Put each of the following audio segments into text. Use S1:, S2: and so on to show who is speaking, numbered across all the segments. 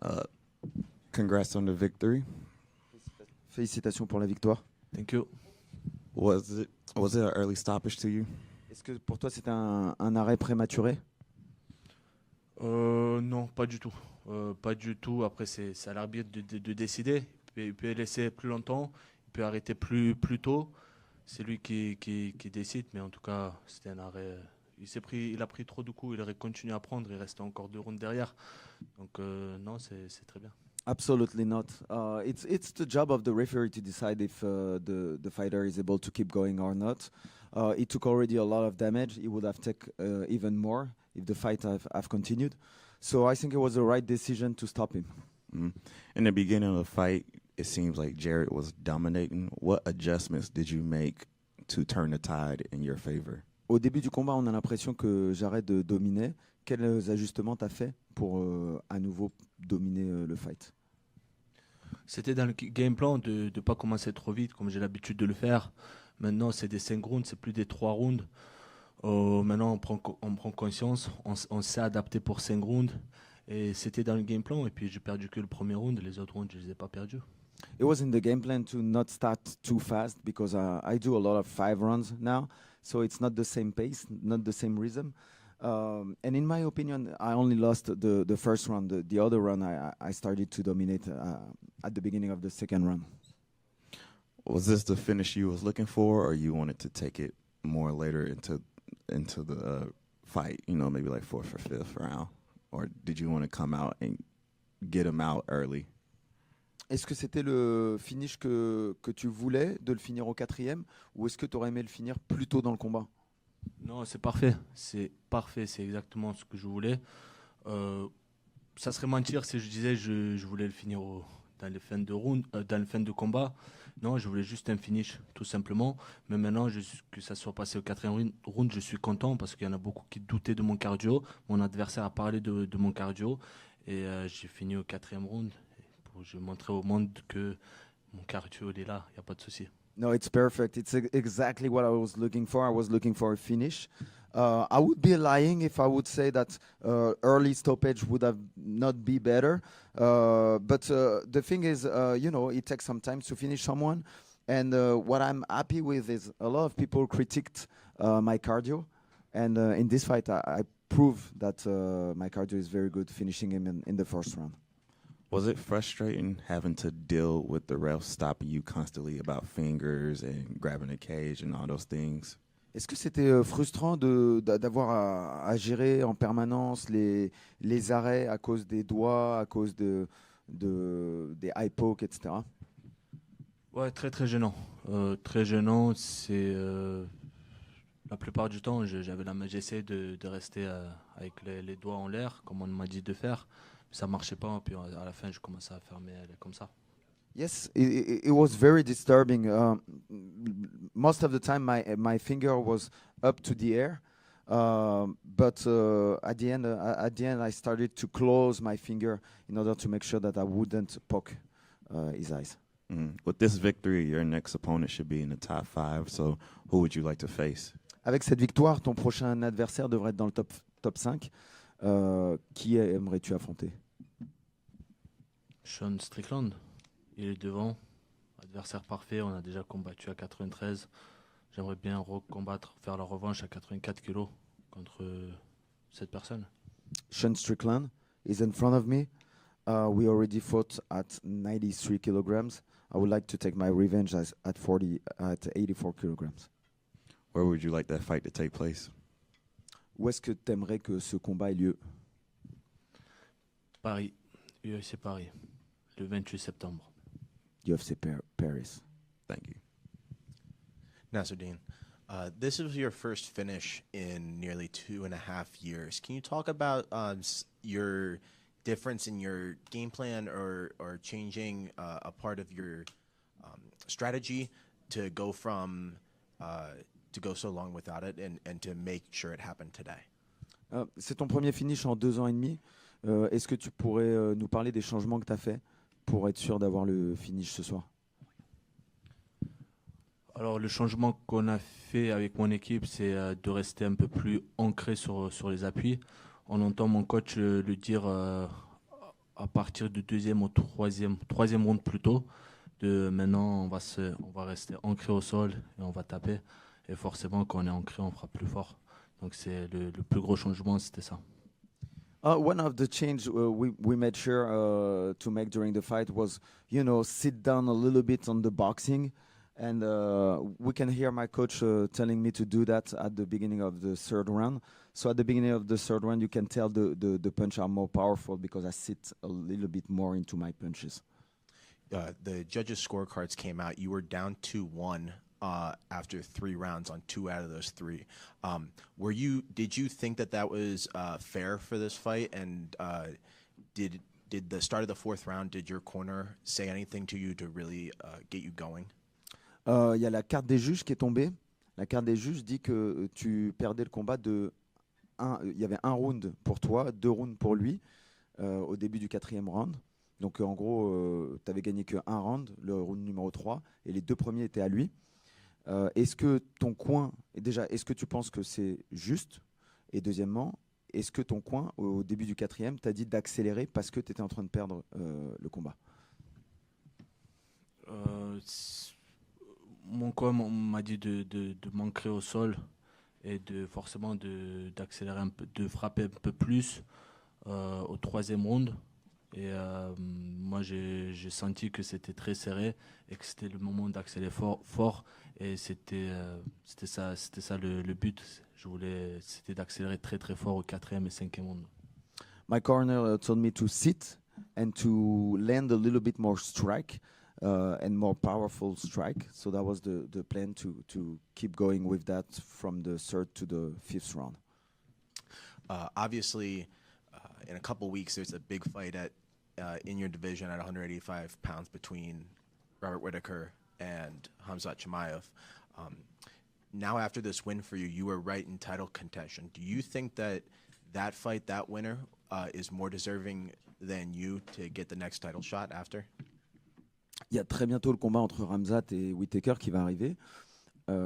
S1: Uh, Congrats on the victory.
S2: Félicitations pour la victoire.
S3: Thank you.
S1: Was it an early stoppage to you?
S2: Est-ce que pour toi c'était un arrêt prématuré?
S3: Non, pas du tout. Pas du tout. Après, c'est à l'arbitre de décider. Il peut laisser plus longtemps, il peut arrêter plus tôt. C'est lui qui décide, mais en tout cas, c'était un arrêt. Il a pris trop de coups, il aurait continué à prendre, il restait encore 2 rounds derrière. Donc non, c'est très bien.
S2: Absolutely not. It's the job of the referee to decide if the fighter is able to keep going or not. He took already a lot of damage. He would have taken even more if the fight have continued. So I think it was the right decision to stop him.
S1: Mm. In the beginning of the fight, it seems like Jared was dominating. What adjustments did you make to turn the tide in your favor?
S2: Au début du combat, on a l'impression que Jared dominait. Quels ajustements t'as fait pour à nouveau dominer le fight?
S3: C'était dans le game plan de ne pas commencer trop vite, comme j'ai l'habitude de le faire. Maintenant, c'est des 5 rounds, c'est plus des 3 rounds. Maintenant, on prend conscience, on s'est adapté pour 5 rounds. Et c'était dans le game plan. Et puis, j'ai perdu que le premier round. Les autres rounds, je ne les ai pas perdus.
S2: It was in the game plan to not start too fast because I do a lot of 5 rounds now. So it's not the same pace, not the same rhythm. And in my opinion, I only lost the first round. The other round, I started to dominate at the beginning of the second round.
S1: Was this the finish you was looking for, or you wanted to take it more later into the fight? You know, maybe like fourth or fifth round, or did you want to come out and get him out early?
S2: Est-ce que c'était le finish que tu voulais, de le finir au 4e, ou est-ce que tu aurais aimé le finir plus tôt dans le combat?
S3: Non, c'est parfait. C'est parfait. C'est exactement ce que je voulais. Ça serait mentir si je disais je voulais le finir dans les fins de round, dans les fins de combat. Non, je voulais juste un finish, tout simplement. Mais maintenant, que ça soit passé au 4e round, je suis content parce qu'il y en a beaucoup qui doutaient de mon cardio. Mon adversaire a parlé de mon cardio. Et j'ai fini au 4e round. Je montrais au monde que mon cardio il est là, il n'y a pas de souci.
S2: No, it's perfect. It's exactly what I was looking for. I was looking for a finish. I would be lying if I would say that early stoppage would have not be better. But the thing is, it takes some time to finish someone. And what I'm happy with is a lot of people critiqued my cardio. And in this fight, I prove that my cardio is very good, finishing him in the first round.
S1: Was it frustrating having to deal with the refs stopping you constantly about fingers and grabbing the cage and all those things?
S2: Est-ce que c'était frustrant d'avoir à gérer en permanence les arrêts à cause des doigts, à cause des eye pokes, etc.?
S3: Ouais, très très gênant. Très gênant, c'est la plupart du temps, j'essaie de rester avec les doigts en l'air, comme on m'a dit de faire. Ça marchait pas, puis à la fin, je commençais à fermer comme ça.
S2: Yes, it was very disturbing. Most of the time, my finger was up to the air, but at the end, I started to close my finger in order to make sure that I wouldn't poke his eyes.
S1: With this victory, your next opponent should be in the top 5. So, who would you like to face?
S2: Avec cette victoire, ton prochain adversaire devrait être dans le top 5. Qui aimerais-tu affronter?
S3: Sean Strickland, il est devant, adversaire parfait, on a déjà combattu à 93. J'aimerais bien recombattre, faire la revanche à 84 kilos contre cette personne.
S2: Sean Strickland is in front of me. We already fought at 93 kilograms. I would like to take my revenge at 84 kilograms.
S1: Where would you like that fight to take place?
S2: Où est-ce que tu aimerais que ce combat ait lieu?
S3: Paris, UFC Paris, le 28 septembre.
S2: UFC Paris.
S1: Thank you.
S4: Nasruddin, this is your first finish in nearly 2.5 years. Can you talk about your difference in your game plan or changing a part of your strategy to go from to go so long without it and to make sure it happened today?
S2: C'est ton premier finish en 2 ans et demi. Est-ce que tu pourrais nous parler des changements que tu as fait pour être sûr d'avoir le finish ce soir?
S3: Alors le changement qu'on a fait avec mon équipe, c'est de rester un peu plus ancré sur les appuis. On entend mon coach le dire à partir du deuxième au troisième round plutôt. Maintenant, on va rester ancré au sol et on va taper. Et forcément, quand on est ancré, on fera plus fort. Donc c'est le plus gros changement, c'était ça.
S2: One of the change we made sure to make during the fight was, sit down a little bit on the boxing, and we can hear my coach telling me to do that at the beginning of the third round. So at the beginning of the third round, you can tell the punch are more powerful because I sit a little bit more into my punches.
S4: The judges' scorecards came out. You were down 2-1 after 3 rounds on 2 out of those 3. Did you think that was fair for this fight? And did the start of the 4th round, did your corner say anything to you to really get you going?
S2: Il y a la carte des juges qui est tombée. La carte des juges dit que tu perdais le combat il y avait 1 round pour toi, 2 rounds pour lui au début du 4e round. Donc en gros, tu avais gagné que 1 round, le round numéro 3, et les 2 premiers étaient à lui. Est-ce que ton coin, déjà, est-ce que tu penses que c'est juste? Et deuxièmement, est-ce que ton coin, au début du 4e, t'a dit d'accélérer parce que tu étais en train de perdre le combat?
S3: Mon coach m'a dit de m'ancrer au sol et forcément d'accélérer un peu, de frapper un peu plus au 3e round. Et moi, j'ai senti que c'était très serré et que c'était le moment d'accélérer fort. Et c'était ça le but. C'était d'accélérer très très fort au 4e et 5e round.
S2: My corner told me to sit and to land a little bit more strike and more powerful strike. So that was the plan to keep going with that from the 3rd to the 5th round.
S4: Obviously, in a couple weeks, there's a big fight in your division at 185 pounds between Robert Whittaker and Khamzat Chimaev. Now, after this win for you, you were right in title contention. Do you think that fight, that winner, is more deserving than you to get the next title shot after?
S2: Il y a très bientôt le combat entre Khamzat et Whittaker qui va arriver.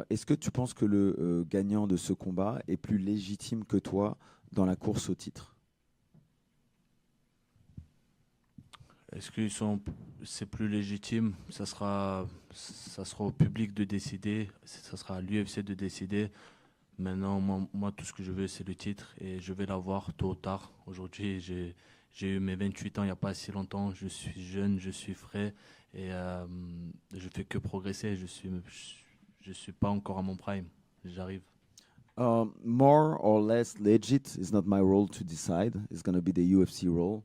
S2: Est-ce que tu penses que le gagnant de ce combat est plus légitime que toi dans la course au titre?
S3: Est-ce que c'est plus légitime? Ça sera au public de décider, ça sera à l'UFC de décider. Maintenant, moi, tout ce que je veux, c'est le titre et je vais l'avoir tôt ou tard. Aujourd'hui, j'ai eu mes 28 ans il n'y a pas si longtemps. Je suis jeune, je suis frais et je fais que progresser. Je suis pas encore à mon prime. J'arrive.
S2: More or less legit is not my role to decide. It's going to be the UFC role.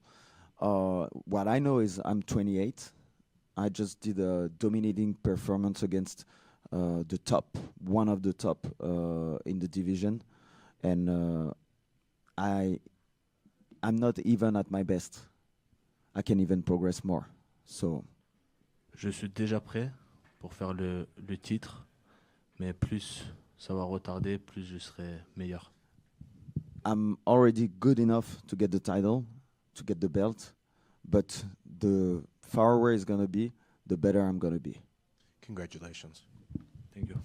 S2: What I know is I'm 28. I just did a dominating performance against the top, one of the top in the division, and I'm not even at my best. I can even progress more. So,
S3: je suis déjà prêt pour faire le titre, mais plus ça va retarder, plus je serai meilleur.
S2: I'm already good enough to get the title, to get the belt, but the farther it's going to be, the better I'm going to be.
S4: Congratulations.
S3: Thank you.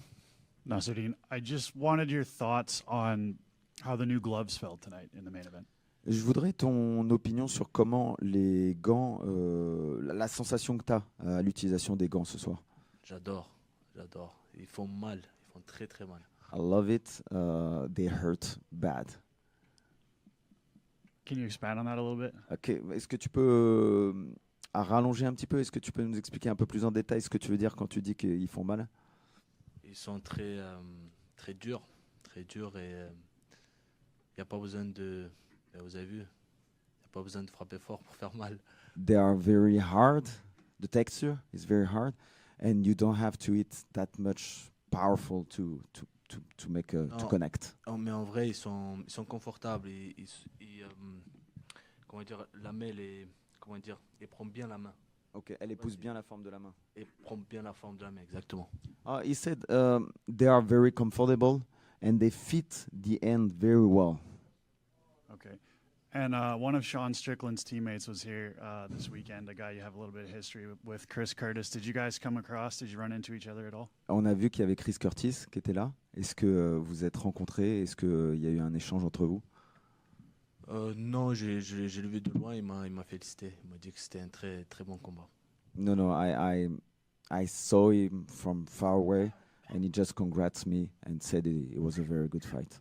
S5: Nasruddin, I just wanted your thoughts on how the new gloves felt tonight in the main event.
S2: Je voudrais ton opinion sur comment les gants, la sensation que tu as à l'utilisation des gants ce soir.
S3: J'adore. Ils font mal, ils font très très mal.
S2: I love it. They hurt bad.
S5: Can you expand on that a little bit?
S2: Okay. Est-ce que tu peux rallonger un petit peu? Est-ce que tu peux nous expliquer un peu plus en détail ce que tu veux dire quand tu dis qu'ils font mal?
S3: Ils sont très durs et il n'y a pas besoin de... Vous avez vu, il n'y a pas besoin de frapper fort pour faire mal.
S2: They are very hard. The texture is very hard, and you don't have to hit that much powerful to make to connect.
S3: Mais en vrai, ils sont confortables. Comment dire, la main, ils prennent bien la main.
S2: Ok, elle épouse bien la forme de la main.
S3: Et prend bien la forme de la main, exactement.
S2: He said they are very comfortable and they fit the end very well.
S5: Okay. And one of Sean Strickland's teammates was here this weekend, a guy you have a little bit of history with, Chris Curtis. Did you guys come across? Did you run into each other at all?
S2: On a vu qu'il y avait Chris Curtis qui était là. Est-ce que vous êtes rencontrés? Est-ce qu'il y a eu un échange entre vous?
S3: Non, j'ai le vu de loin, il m'a félicité. Il m'a dit que c'était un très, très bon combat.
S2: No, no, I saw him from far away, and he just congrats me and said it was a very good fight.